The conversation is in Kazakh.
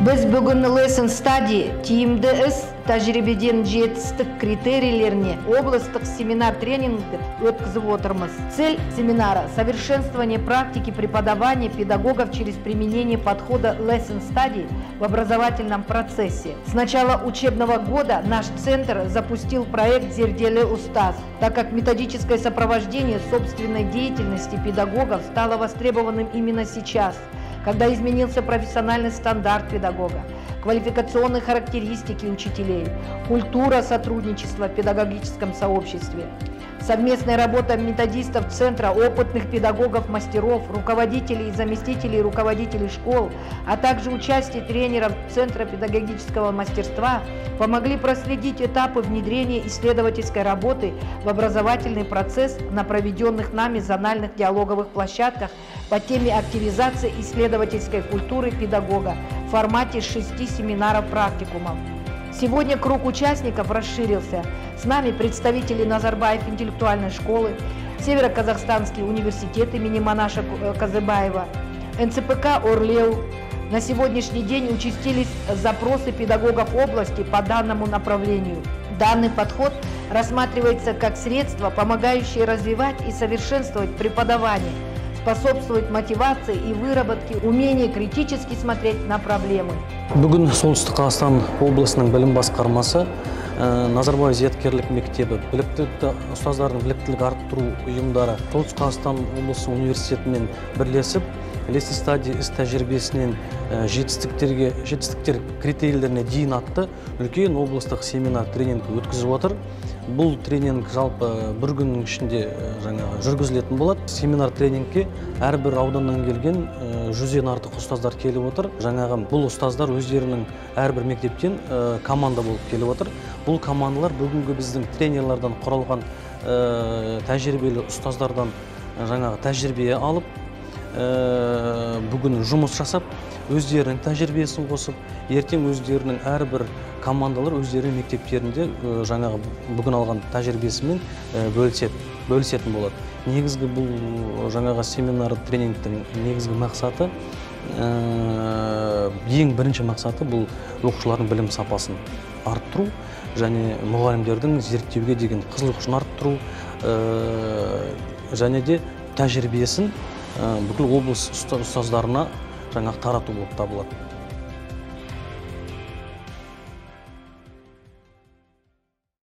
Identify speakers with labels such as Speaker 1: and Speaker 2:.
Speaker 1: Біз бүгін Lesson Study тиімді іс тәжірибеден жетістік критерийлеріне облыстық семинар-тренингті өткізіп отырмыз. Цель семинара – совершенствование практики преподавания педагогов через применение подхода Lesson Study в образовательном процессе. С начала учебного года наш центр запустил проект «Зерделі Устаз», так как методическое сопровождение собственной деятельности педагогов стало востребованным именно сейчас, когда изменился профессиональный стандарт педагога, квалификационные характеристики учителей, культура сотрудничества в педагогическом сообществе. Совместная работа методистов Центра, опытных педагогов, мастеров, руководителей и заместителей руководителей школ, а также участие тренеров Центра педагогического мастерства помогли проследить этапы внедрения исследовательской работы в образовательный процесс на проведенных нами зональных диалоговых площадках по теме активизации исследовательской культуры педагога в формате 6 семинаров-практикумов. Сегодня круг участников расширился. С нами представители Назарбаев интеллектуальной школы, Северо-Казахстанский университет имени Манаша Казыбаева, НЦПК «Орлеу». На сегодняшний день участились запросы педагогов области по данному направлению. Данный подход рассматривается как средство, помогающее развивать и совершенствовать преподавание, способствовать мотивации и выработке умения критически смотреть на проблемы.
Speaker 2: Бүгін Солтүстік Қазақстан облысының білім басқармасы Назарбаев зияткерлік мектебі, біліктілікті ұстаздардың біліктілік арттыру ұйымдары Солтүстік Қазақстан облысы университетімен бірлесіп, Lesson Study іс тәжірибесінен жетістіктер критерийлеріне дейін атты үлкен облыстық семинар тренинг өткізіп отыр. Бұл тренинг жалпы бір күннің ішінде жүргізілетін болады. Семинар тренингке әрбір ауданнан келген 100-ден артық ұстаздар келіп отыр. Бұл ұстаздар өздерінің әрбір мектептен команда болып келіп отыр. Бұл командалар бүгінгі біздің тренерлерден құралған тәжірибелі ұстаздардан тәжірибе алып, бүгін жұмыс жасап, өздерінің тәжірибесін қосып, ертең өздерінің әрбір командалар өздерінің мектептерінде бүгін алған тәжірибесімен бөлісетін болады. Негізгі бұл семинар тренингтің негізгі мақсаты, ең бірінші мақсаты бұл оқушылардың білім сапасын арттыру және мұғалімдердің зерттеуге деген қызығушылығын арттыру және де тәжірибесін бүкіл облыс ұстаздарына тарату болып табылады.